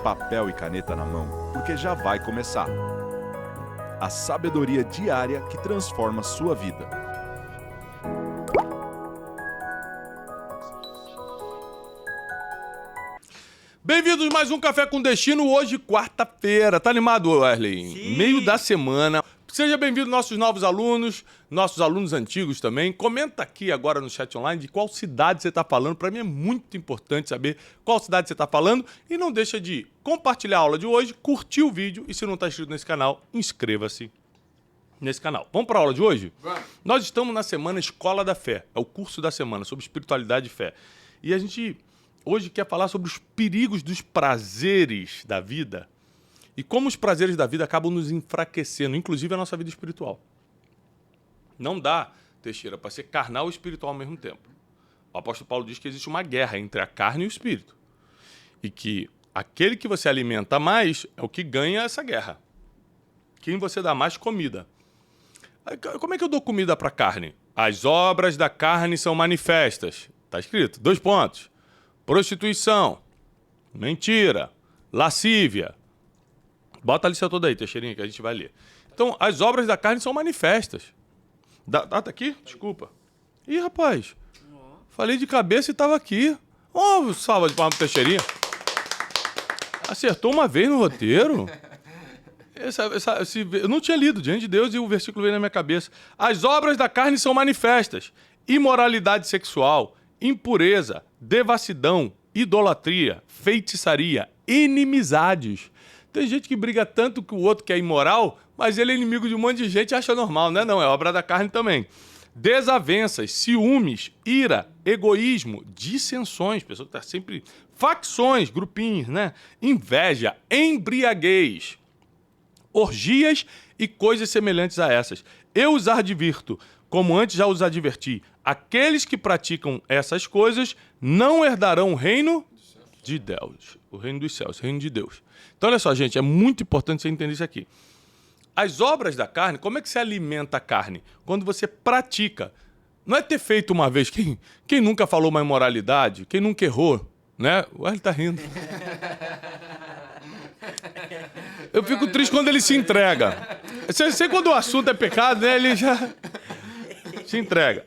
papel e caneta na mão, porque já vai começar. A sabedoria diária que transforma sua vida. Bem-vindos a mais um Café com Destino, hoje quarta-feira. Tá animado, Wesley? Sim. Meio da semana. Seja bem-vindo nossos novos alunos, nossos alunos antigos também. Comenta aqui agora no chat online de qual cidade você está falando. Para mim é muito importante saber qual cidade você está falando. E não deixa de compartilhar a aula de hoje, curtir o vídeo e se não está inscrito nesse canal, inscreva-se nesse canal. Vamos para a aula de hoje? Vamos. Nós estamos na semana Escola da Fé. É o curso da semana sobre espiritualidade e fé. E a gente hoje quer falar sobre os perigos dos prazeres da vida e como os prazeres da vida acabam nos enfraquecendo, inclusive a nossa vida espiritual. Não dá, Teixeira, para ser carnal e espiritual ao mesmo tempo. O apóstolo Paulo diz que existe uma guerra entre a carne e o espírito. E que aquele que você alimenta mais é o que ganha essa guerra. Quem você dá mais comida. Como é que eu dou comida para a carne? As obras da carne são manifestas. Está escrito, 2 pontos. Prostituição, mentira, lascívia. Bota a lista toda aí, Teixeirinha, que a gente vai ler. Então, as obras da carne são manifestas. Tá aqui? Desculpa. Ih, rapaz. Falei de cabeça e tava aqui. Ó, salva de palmas pro Teixeirinha. Acertou uma vez no roteiro. Eu não tinha lido diante de Deus e o versículo veio na minha cabeça. As obras da carne são manifestas. Imoralidade sexual, impureza, devassidão, idolatria, feitiçaria, inimizades. Tem gente que briga tanto que o outro que é imoral, mas ele é inimigo de um monte de gente e acha normal, né? Não, é obra da carne também. Desavenças, ciúmes, ira, egoísmo, dissensões, pessoa que está sempre... Facções, grupinhos, né? Inveja, embriaguez, orgias e coisas semelhantes a essas. Eu os advirto, como antes já os adverti, aqueles que praticam essas coisas não herdarão o reino de Deus, o reino dos céus, o reino de Deus. Então, olha só, gente, é muito importante você entender isso aqui. As obras da carne, como é que se alimenta a carne? Quando você pratica. Não é ter feito uma vez. Quem nunca falou uma imoralidade? Quem nunca errou? Né? Ué, ele tá rindo. Eu fico triste quando ele se entrega. Você quando o assunto é pecado, né? Ele já se entrega.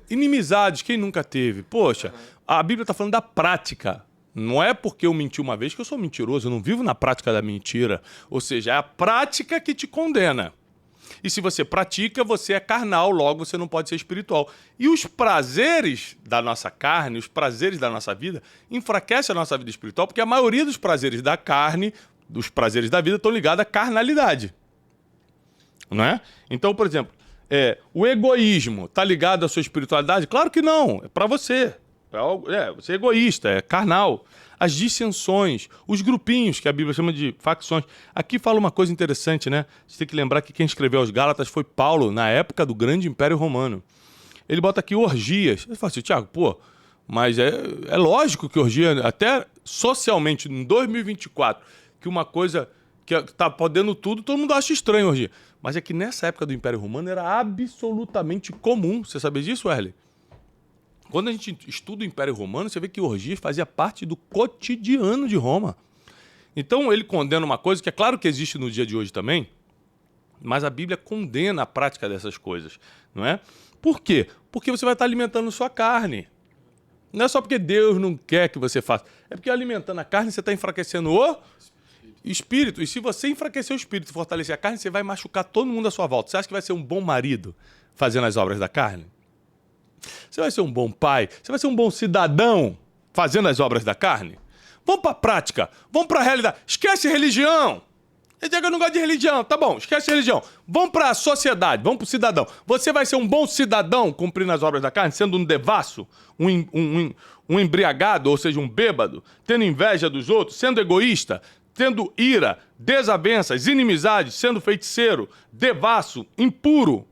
Inimizades, quem nunca teve? Poxa, a Bíblia está falando da prática. Não é porque eu menti uma vez que eu sou mentiroso, eu não vivo na prática da mentira. Ou seja, é a prática que te condena. E se você pratica, você é carnal, logo você não pode ser espiritual. E os prazeres da nossa carne, os prazeres da nossa vida, enfraquecem a nossa vida espiritual, porque a maioria dos prazeres da carne, dos prazeres da vida, estão ligados à carnalidade. Não é? Então, por exemplo, o egoísmo está ligado à sua espiritualidade? Claro que não, é para você. Você é egoísta, é carnal. As dissensões, os grupinhos, que a Bíblia chama de facções. Aqui fala uma coisa interessante, né? Você tem que lembrar que quem escreveu aos Gálatas foi Paulo, na época do grande Império Romano. Ele bota aqui orgias. Ele fala assim, Tiago, mas é lógico que orgia, até socialmente, em 2024, que uma coisa que tá podendo tudo, todo mundo acha estranho orgia. Mas é que nessa época do Império Romano era absolutamente comum. Você sabia disso, Wesley? Quando a gente estuda o Império Romano, você vê que orgias fazia parte do cotidiano de Roma. Então ele condena uma coisa que é claro que existe no dia de hoje também, mas a Bíblia condena a prática dessas coisas, não é? Por quê? Porque você vai estar alimentando sua carne. Não é só porque Deus não quer que você faça, é porque alimentando a carne você está enfraquecendo o espírito. E se você enfraquecer o espírito e fortalecer a carne, você vai machucar todo mundo à sua volta. Você acha que vai ser um bom marido fazendo as obras da carne? Você vai ser um bom pai? Você vai ser um bom cidadão fazendo as obras da carne? Vamos para a prática, vamos para a realidade. Esquece religião. Ele diz que eu não gosto de religião, tá bom, esquece religião. Vamos para a sociedade, vamos para o cidadão. Você vai ser um bom cidadão cumprindo as obras da carne, sendo um devasso, um embriagado, ou seja, um bêbado, tendo inveja dos outros, sendo egoísta, tendo ira, desavenças, inimizades, sendo feiticeiro, devasso, impuro,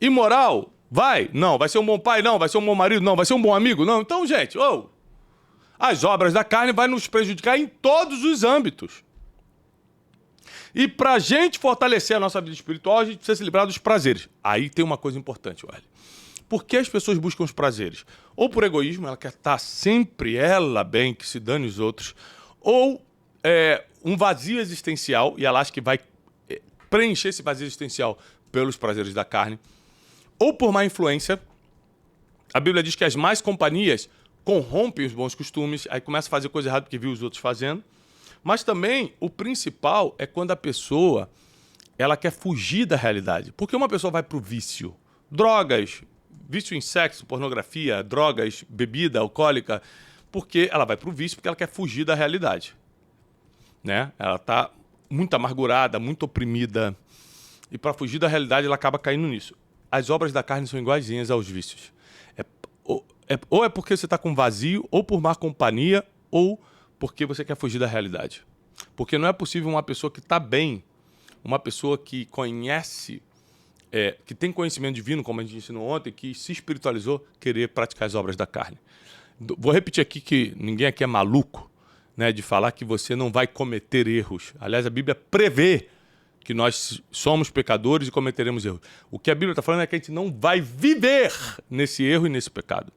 imoral. Vai? Não. Vai ser um bom pai? Não. Vai ser um bom marido? Não. Vai ser um bom amigo? Não. Então, gente, as obras da carne vão nos prejudicar em todos os âmbitos. E para a gente fortalecer a nossa vida espiritual, a gente precisa se livrar dos prazeres. Aí tem uma coisa importante, Wesley. Por que as pessoas buscam os prazeres? Ou por egoísmo, ela quer estar sempre ela bem, que se dane os outros. Ou um vazio existencial, e ela acha que vai preencher esse vazio existencial pelos prazeres da carne, ou por má influência. A Bíblia diz que as más companhias corrompem os bons costumes, aí começa a fazer coisa errada porque viu os outros fazendo. Mas também, o principal é quando a pessoa ela quer fugir da realidade. Porque uma pessoa vai para o vício, drogas, vício em sexo, pornografia, drogas, bebida alcoólica, porque ela vai para o vício porque ela quer fugir da realidade. Né? Ela está muito amargurada, muito oprimida, e para fugir da realidade ela acaba caindo nisso. As obras da carne são iguaizinhas aos vícios. Ou é porque você está com vazio, ou por má companhia, ou porque você quer fugir da realidade. Porque não é possível uma pessoa que está bem, uma pessoa que conhece, que tem conhecimento divino, como a gente ensinou ontem, que se espiritualizou, querer praticar as obras da carne. Vou repetir aqui que ninguém aqui é maluco, né, de falar que você não vai cometer erros. Aliás, a Bíblia prevê que nós somos pecadores e cometeremos erros. O que a Bíblia está falando é que a gente não vai viver nesse erro e nesse pecado.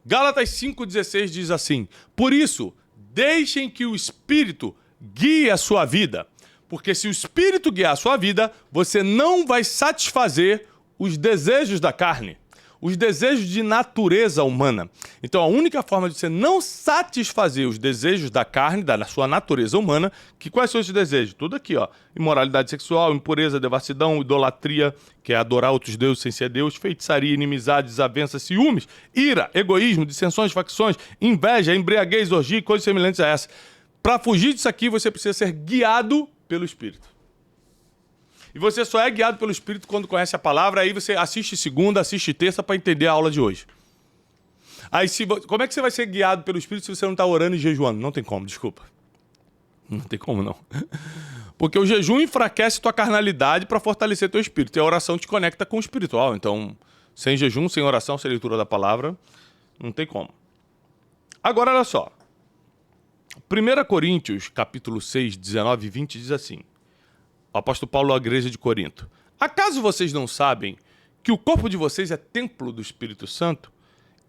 Gálatas 5,16 diz assim: por isso, deixem que o Espírito guie a sua vida. Porque se o Espírito guiar a sua vida, você não vai satisfazer os desejos da carne, os desejos de natureza humana. Então, a única forma de você não satisfazer os desejos da carne, da sua natureza humana, quais são esses desejos? Tudo aqui, ó. Imoralidade sexual, impureza, devassidão, idolatria, que é adorar outros deuses sem ser Deus, feitiçaria, inimizade, desavença, ciúmes, ira, egoísmo, dissensões, facções, inveja, embriaguez, orgia e coisas semelhantes a essa. Para fugir disso aqui, você precisa ser guiado pelo Espírito. E você só é guiado pelo Espírito quando conhece a palavra, aí você assiste segunda, assiste terça para entender a aula de hoje. Aí, como é que você vai ser guiado pelo Espírito se você não está orando e jejuando? Não tem como, desculpa. Não tem como, não. Porque o jejum enfraquece tua carnalidade para fortalecer teu espírito. E a oração te conecta com o espiritual. Então, sem jejum, sem oração, sem leitura da palavra, não tem como. Agora, olha só. 1 Coríntios, capítulo 6, 19 e 20, diz assim: o apóstolo Paulo à igreja de Corinto: acaso vocês não sabem que o corpo de vocês é templo do Espírito Santo?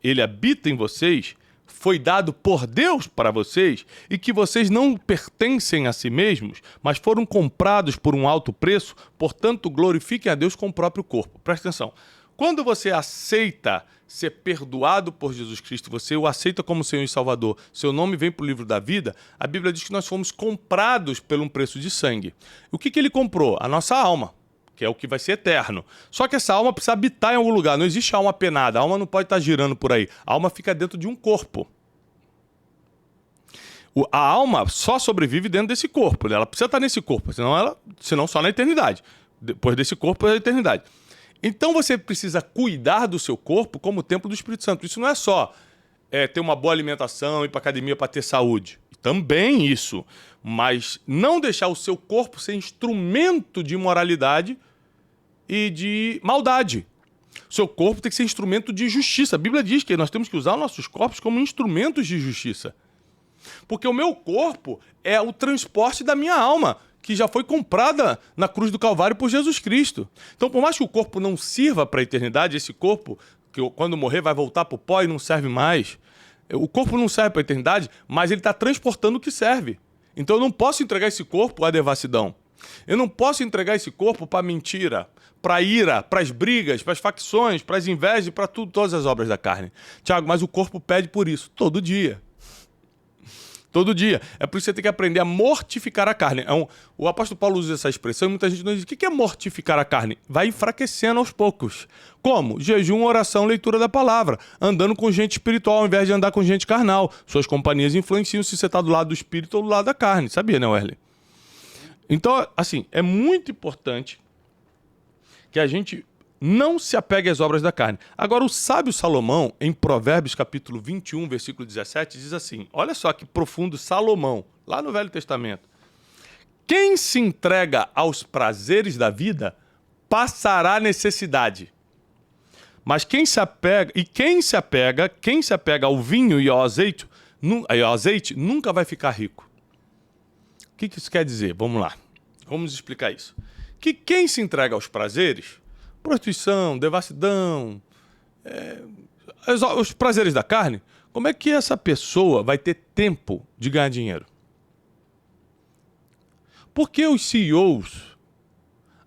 Ele habita em vocês, foi dado por Deus para vocês, e que vocês não pertencem a si mesmos, mas foram comprados por um alto preço, portanto glorifiquem a Deus com o próprio corpo. Presta atenção. Quando você aceita ser perdoado por Jesus Cristo, você o aceita como Senhor e Salvador, seu nome vem para o livro da vida, a Bíblia diz que nós fomos comprados por um preço de sangue. O que ele comprou? A nossa alma, que é o que vai ser eterno. Só que essa alma precisa habitar em algum lugar, não existe alma penada, a alma não pode estar girando por aí, a alma fica dentro de um corpo. A alma só sobrevive dentro desse corpo, ela precisa estar nesse corpo, senão só na eternidade. Depois desse corpo é a eternidade. Então você precisa cuidar do seu corpo como o templo do Espírito Santo. Isso não é só ter uma boa alimentação, ir para academia para ter saúde. Também isso. Mas não deixar o seu corpo ser instrumento de imoralidade e de maldade. O seu corpo tem que ser instrumento de justiça. A Bíblia diz que nós temos que usar os nossos corpos como instrumentos de justiça. Porque o meu corpo é o transporte da minha alma, que já foi comprada na cruz do Calvário por Jesus Cristo. Então, por mais que o corpo não sirva para a eternidade, esse corpo, que quando morrer vai voltar para o pó e não serve mais, o corpo não serve para a eternidade, mas ele está transportando o que serve. Então, eu não posso entregar esse corpo à devassidão. Eu não posso entregar esse corpo para a mentira, para a ira, para as brigas, para as facções, para as invejas e para todas as obras da carne. Tiago, mas o corpo pede por isso, todo dia. Todo dia. É por isso que você tem que aprender a mortificar a carne. O apóstolo Paulo usa essa expressão e muita gente não diz: o que é mortificar a carne? Vai enfraquecendo aos poucos. Como? Jejum, oração, leitura da palavra. Andando com gente espiritual ao invés de andar com gente carnal. Suas companhias influenciam se você está do lado do espírito ou do lado da carne. Sabia, né, Wesley? Então, assim, é muito importante que a gente não se apegue às obras da carne. Agora, o sábio Salomão, em Provérbios capítulo 21, versículo 17, diz assim: olha só que profundo Salomão, lá no Velho Testamento. Quem se entrega aos prazeres da vida, passará necessidade. Mas quem se apega ao vinho e ao azeite, nunca vai ficar rico. O que isso quer dizer? Vamos lá. Vamos explicar isso. Que quem se entrega aos prazeres, prostituição, devassidão, os prazeres da carne, como é que essa pessoa vai ter tempo de ganhar dinheiro? Por que os CEOs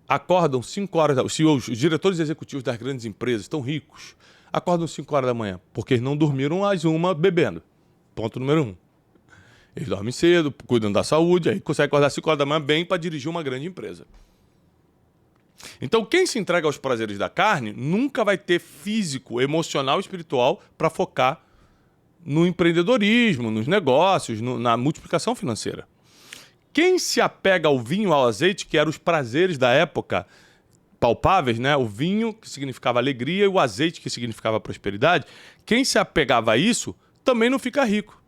acordam 5 horas da manhã? Os CEOs, os diretores executivos das grandes empresas, estão ricos, acordam 5 horas da manhã, porque eles não dormiram às 1 bebendo. Ponto número 1. Eles dormem cedo, cuidam da saúde, aí conseguem acordar 5 horas da manhã bem para dirigir uma grande empresa. Então, quem se entrega aos prazeres da carne nunca vai ter físico, emocional e espiritual para focar no empreendedorismo, nos negócios, na multiplicação financeira. Quem se apega ao vinho, ao azeite, que eram os prazeres da época palpáveis, né? O vinho, que significava alegria, e o azeite, que significava prosperidade, quem se apegava a isso também não fica rico.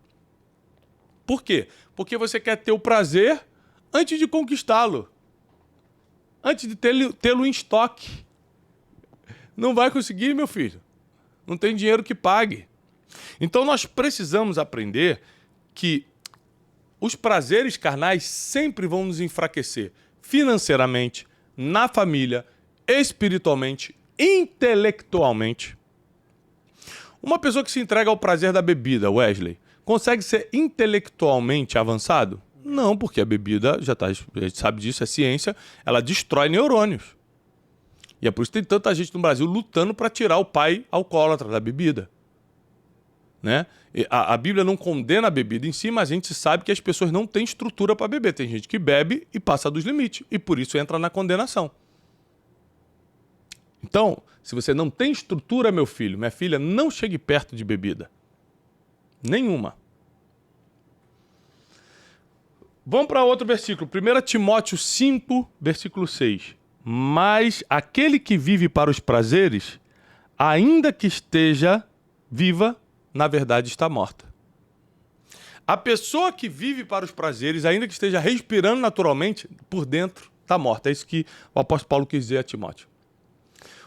Por quê? Porque você quer ter o prazer antes de conquistá-lo. Antes de tê-lo em estoque. Não vai conseguir, meu filho. Não tem dinheiro que pague. Então nós precisamos aprender que os prazeres carnais sempre vão nos enfraquecer financeiramente, na família, espiritualmente, intelectualmente. Uma pessoa que se entrega ao prazer da bebida, Wesley, consegue ser intelectualmente avançado? Não, porque a bebida, a gente sabe disso, é ciência, ela destrói neurônios. E é por isso que tem tanta gente no Brasil lutando para tirar o pai alcoólatra da bebida. Né? A Bíblia não condena a bebida em si, mas a gente sabe que as pessoas não têm estrutura para beber. Tem gente que bebe e passa dos limites, e por isso entra na condenação. Então, se você não tem estrutura, meu filho, minha filha, não chegue perto de bebida. Nenhuma. Vamos para outro versículo. 1 Timóteo 5, versículo 6. Mas aquele que vive para os prazeres, ainda que esteja viva, na verdade está morta. A pessoa que vive para os prazeres, ainda que esteja respirando naturalmente, por dentro está morta. É isso que o apóstolo Paulo quis dizer a Timóteo.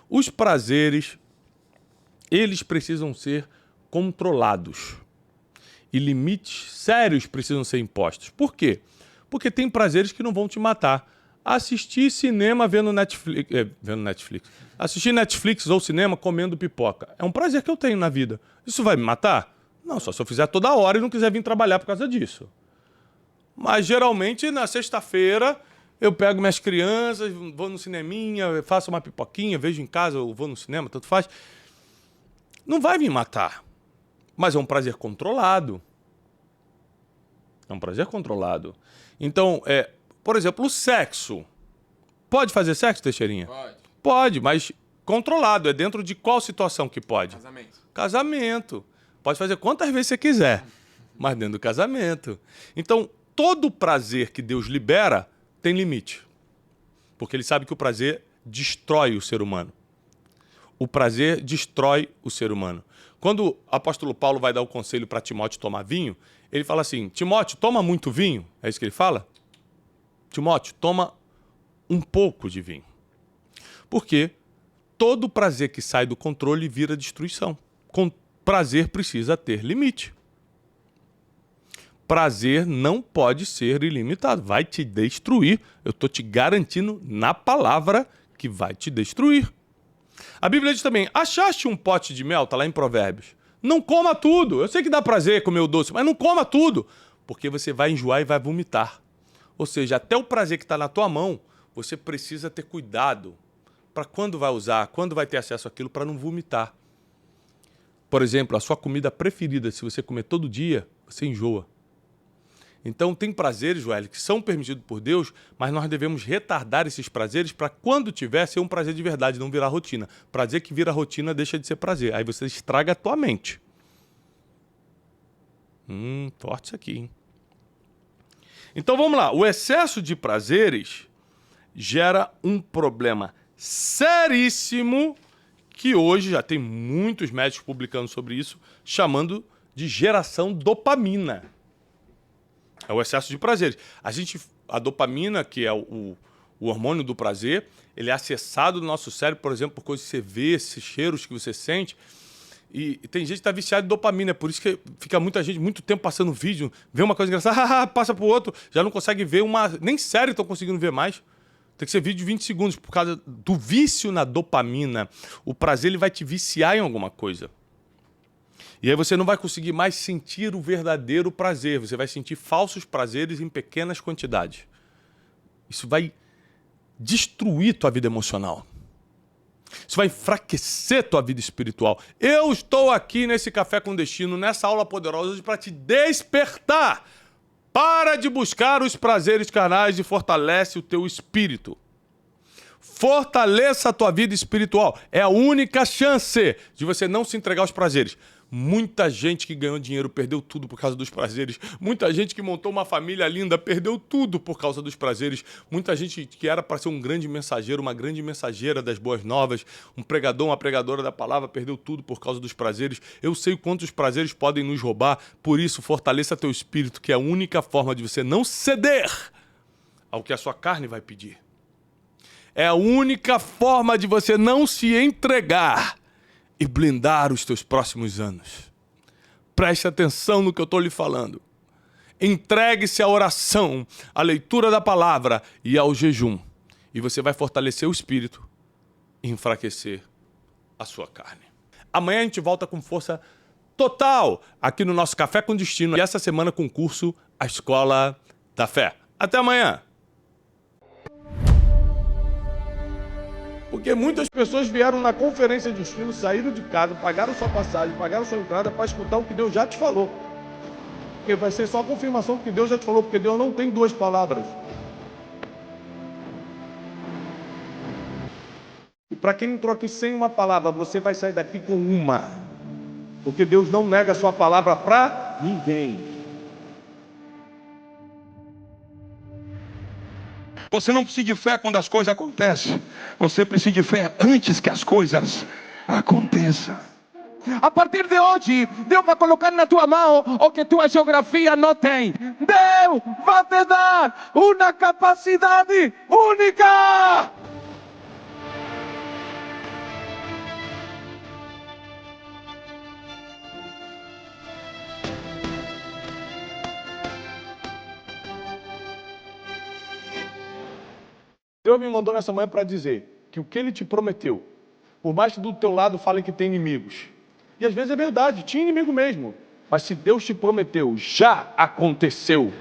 Os prazeres, eles precisam ser controlados. E limites sérios precisam ser impostos. Por quê? Porque tem prazeres que não vão te matar. Assistir cinema vendo Netflix. Assistir Netflix ou cinema comendo pipoca. É um prazer que eu tenho na vida. Isso vai me matar? Não, só se eu fizer toda hora e não quiser vir trabalhar por causa disso. Mas geralmente na sexta-feira eu pego minhas crianças, vou no cineminha, faço uma pipoquinha, vejo em casa, ou vou no cinema, tanto faz. Não vai me matar. Mas é um prazer controlado. É um prazer controlado. Então, por exemplo, o sexo. Pode fazer sexo, Teixeirinha? Pode. Pode, mas controlado. É dentro de qual situação que pode? Casamento. Casamento. Pode fazer quantas vezes você quiser, mas dentro do casamento. Então, todo prazer que Deus libera tem limite. Porque ele sabe que o prazer destrói o ser humano. O prazer destrói o ser humano. Quando o apóstolo Paulo vai dar o conselho para Timóteo tomar vinho, ele fala assim, Timóteo, toma muito vinho? É isso que ele fala? Timóteo, toma um pouco de vinho. Porque todo prazer que sai do controle vira destruição. Prazer precisa ter limite. Prazer não pode ser ilimitado. Vai te destruir. Eu estou te garantindo na palavra que vai te destruir. A Bíblia diz também, achaste um pote de mel? Está lá em Provérbios. Não coma tudo. Eu sei que dá prazer comer o doce, mas não coma tudo. Porque você vai enjoar e vai vomitar. Ou seja, até o prazer que está na tua mão, você precisa ter cuidado para quando vai usar, quando vai ter acesso àquilo, para não vomitar. Por exemplo, a sua comida preferida, se você comer todo dia, você enjoa. Então tem prazeres, Joel, que são permitidos por Deus, mas nós devemos retardar esses prazeres para quando tiver ser um prazer de verdade, não virar rotina. Prazer que vira rotina deixa de ser prazer. Aí você estraga a tua mente. Forte isso aqui, hein? Então vamos lá. O excesso de prazeres gera um problema seríssimo que hoje já tem muitos médicos publicando sobre isso, chamando de geração dopamina. É o excesso de prazeres. A dopamina, que é o hormônio do prazer, ele é acessado no nosso cérebro, por exemplo, por coisas que você vê, esses cheiros que você sente. E tem gente que está viciada em dopamina, é por isso que fica muita gente muito tempo passando vídeo, vê uma coisa engraçada, passa para o outro, já não consegue ver nem série estão conseguindo ver mais. Tem que ser vídeo de 20 segundos, por causa do vício na dopamina. O prazer ele vai te viciar em alguma coisa. E aí você não vai conseguir mais sentir o verdadeiro prazer. Você vai sentir falsos prazeres em pequenas quantidades. Isso vai destruir tua vida emocional. Isso vai enfraquecer tua vida espiritual. Eu estou aqui nesse Café com Destino, nessa aula poderosa hoje para te despertar. Para de buscar os prazeres carnais e fortalece o teu espírito. Fortaleça a tua vida espiritual. É a única chance de você não se entregar aos prazeres. Muita gente que ganhou dinheiro perdeu tudo por causa dos prazeres. Muita gente que montou uma família linda perdeu tudo por causa dos prazeres. Muita gente que era para ser um grande mensageiro, uma grande mensageira das boas novas, um pregador, uma pregadora da palavra, perdeu tudo por causa dos prazeres. Eu sei o quanto os prazeres podem nos roubar, por isso fortaleça teu espírito, que é a única forma de você não ceder ao que a sua carne vai pedir. É a única forma de você não se entregar e blindar os teus próximos anos. Preste atenção no que eu estou lhe falando. Entregue-se à oração, à leitura da palavra e ao jejum. E você vai fortalecer o espírito e enfraquecer a sua carne. Amanhã a gente volta com força total aqui no nosso Café com Destino. E essa semana com o curso A Escola da Fé. Até amanhã! Porque muitas pessoas vieram na conferência de destino, saíram de casa, pagaram sua passagem, pagaram sua entrada para escutar o que Deus já te falou. Porque vai ser só a confirmação do que Deus já te falou, porque Deus não tem duas palavras. E para quem entrou aqui sem uma palavra, você vai sair daqui com uma. Porque Deus não nega a sua palavra para ninguém. Você não precisa de fé quando as coisas acontecem. Você precisa de fé antes que as coisas aconteçam. A partir de hoje, Deus vai colocar na tua mão o que tua geografia não tem. Deus vai te dar uma capacidade única. Deus me mandou nessa manhã para dizer que o que Ele te prometeu, por mais que do teu lado falem que tem inimigos, e às vezes é verdade, tinha inimigo mesmo, mas se Deus te prometeu, já aconteceu.